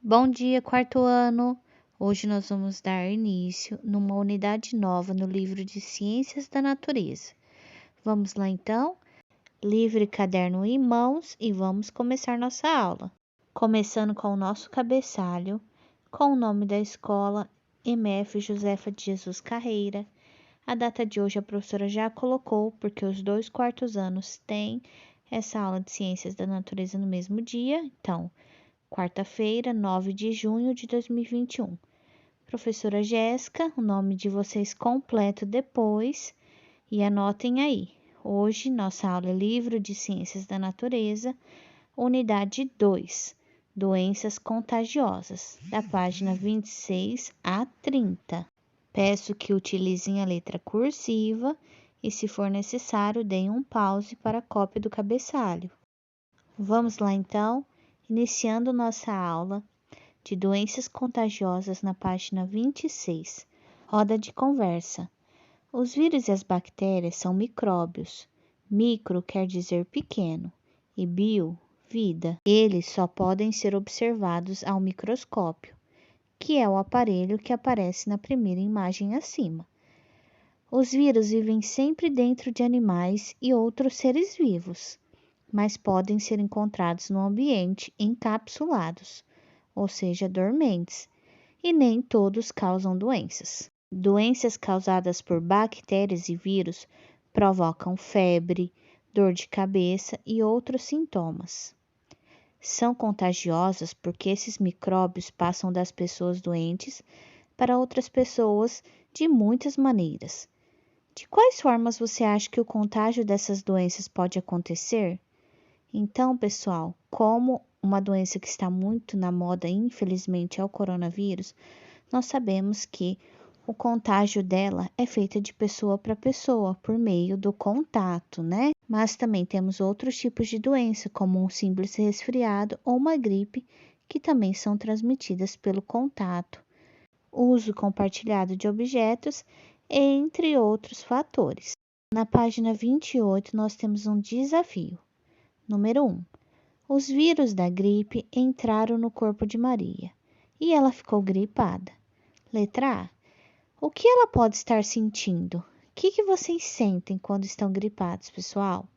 Bom dia, quarto ano! Hoje nós vamos dar início numa unidade nova no livro de Ciências da Natureza. Vamos lá então? Livro e caderno em mãos e vamos começar nossa aula. Começando com o nosso cabeçalho, com o nome da escola, MF Josefa de Jesus Carreira. A data de hoje a professora já colocou, porque os 2 quartos anos têm essa aula de Ciências da Natureza no mesmo dia, então, quarta-feira, 9 de junho de 2021. Professora Jéssica, o nome de vocês completo depois e anotem aí. Hoje, nossa aula é Livro de Ciências da Natureza, unidade 2, Doenças Contagiosas, da página 26 a 30. Peço que utilizem a letra cursiva e, se for necessário, deem um pause para a cópia do cabeçalho. Vamos lá então, iniciando nossa aula de doenças contagiosas na página 26. Roda de conversa. Os vírus e as bactérias são micróbios. Micro quer dizer pequeno e bio, vida. Eles só podem ser observados ao microscópio, que é o aparelho que aparece na primeira imagem acima. Os vírus vivem sempre dentro de animais e outros seres vivos, mas podem ser encontrados no ambiente encapsulados, ou seja, dormentes, e nem todos causam doenças. Doenças causadas por bactérias e vírus provocam febre, dor de cabeça e outros sintomas. São contagiosas porque esses micróbios passam das pessoas doentes para outras pessoas de muitas maneiras. De quais formas você acha que o contágio dessas doenças pode acontecer? Então, pessoal, como uma doença que está muito na moda, infelizmente, é o coronavírus, nós sabemos que o contágio dela é feito de pessoa para pessoa, por meio do contato, né? Mas também temos outros tipos de doença, como um simples resfriado ou uma gripe, que também são transmitidas pelo contato, uso compartilhado de objetos, entre outros fatores. Na página 28, nós temos um desafio. Número 1. Os vírus da gripe entraram no corpo de Maria e ela ficou gripada. Letra A. O que ela pode estar sentindo? O que vocês sentem quando estão gripados, pessoal?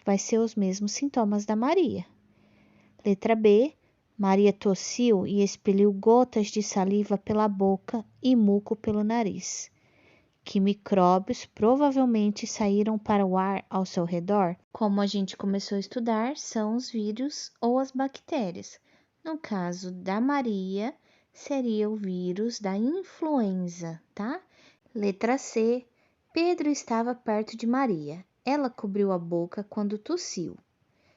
Vai ser os mesmos sintomas da Maria. Letra B. Maria tossiu e expeliu gotas de saliva pela boca e muco pelo nariz. Que micróbios provavelmente saíram para o ar ao seu redor? Como a gente começou a estudar, são os vírus ou as bactérias. No caso da Maria, seria o vírus da influenza, tá? Letra C. Pedro estava perto de Maria. Ela cobriu a boca quando tossiu.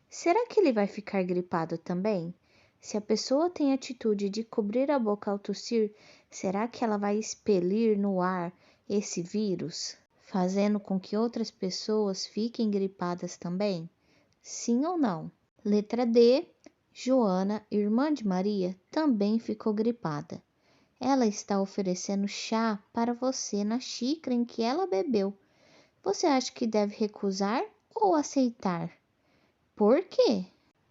Será que ele vai ficar gripado também? Se a pessoa tem atitude de cobrir a boca ao tossir, será que ela vai expelir no ar esse vírus, fazendo com que outras pessoas fiquem gripadas também? Sim ou não? Letra D. Joana, irmã de Maria, também ficou gripada. Ela está oferecendo chá para você na xícara em que ela bebeu. Você acha que deve recusar ou aceitar? Por quê?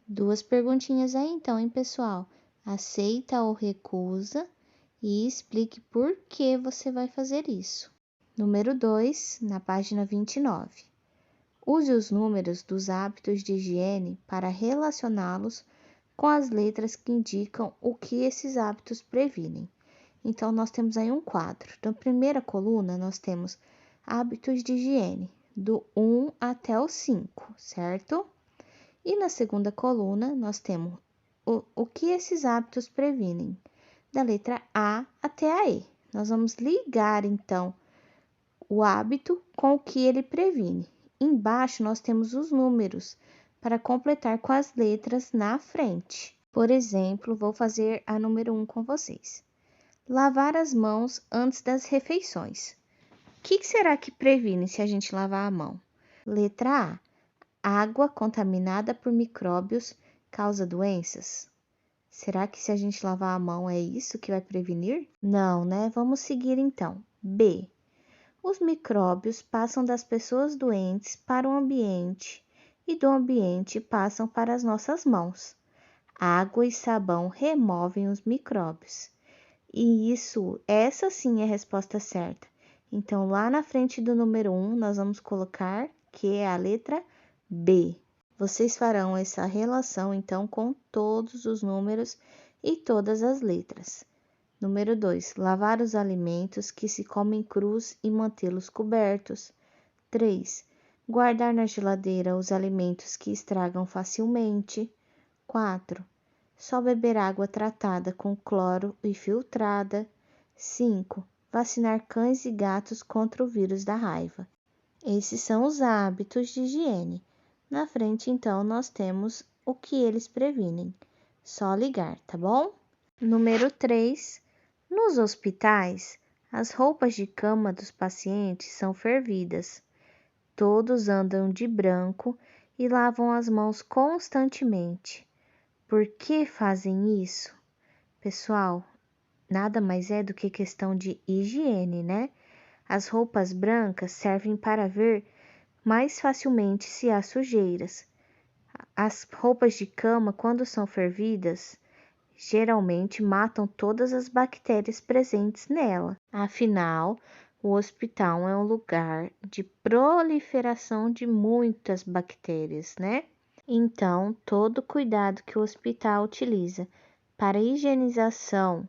2 perguntinhas aí então, hein, pessoal? Aceita ou recusa e explique por que você vai fazer isso. Número 2, na página 29. Use os números dos hábitos de higiene para relacioná-los com as letras que indicam o que esses hábitos previnem. Então, nós temos aí um quadro. Na primeira coluna, nós temos hábitos de higiene, do 1 até o 5, certo? E na segunda coluna, nós temos o que esses hábitos previnem, da letra A até a E. Nós vamos ligar, então, o hábito com o que ele previne. Embaixo, nós temos os números para completar com as letras na frente. Por exemplo, vou fazer a número 1 com vocês. Lavar as mãos antes das refeições. O que será que previne se a gente lavar a mão? Letra A. Água contaminada por micróbios causa doenças? Será que se a gente lavar a mão é isso que vai prevenir? Não, né? Vamos seguir então. B. Os micróbios passam das pessoas doentes para o ambiente e do ambiente passam para as nossas mãos. Água e sabão removem os micróbios. E essa sim é a resposta certa. Então, lá na frente do número 1, nós vamos colocar que é a letra B. Vocês farão essa relação, então, com todos os números e todas as letras. Número 2, lavar os alimentos que se comem crus e mantê-los cobertos. 3, guardar na geladeira os alimentos que estragam facilmente. 4, só beber água tratada com cloro e filtrada. 5, vacinar cães e gatos contra o vírus da raiva. Esses são os hábitos de higiene. Na frente, então, nós temos o que eles previnem. Só ligar, tá bom? Número 3. Nos hospitais, as roupas de cama dos pacientes são fervidas. Todos andam de branco e lavam as mãos constantemente. Por que fazem isso? Pessoal, nada mais é do que questão de higiene, né? As roupas brancas servem para ver mais facilmente se há sujeiras. As roupas de cama, quando são fervidas, geralmente matam todas as bactérias presentes nela. Afinal, o hospital é um lugar de proliferação de muitas bactérias, né? Então, todo cuidado que o hospital utiliza para higienização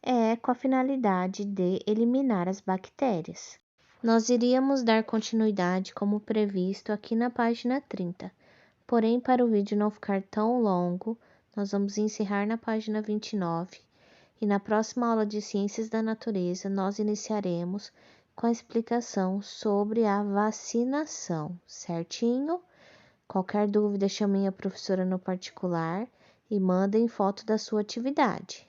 é com a finalidade de eliminar as bactérias. Nós iríamos dar continuidade como previsto aqui na página 30. Porém, para o vídeo não ficar tão longo, nós vamos encerrar na página 29 e na próxima aula de Ciências da Natureza nós iniciaremos com a explicação sobre a vacinação, certinho? Qualquer dúvida, chamem a professora no particular e mandem foto da sua atividade.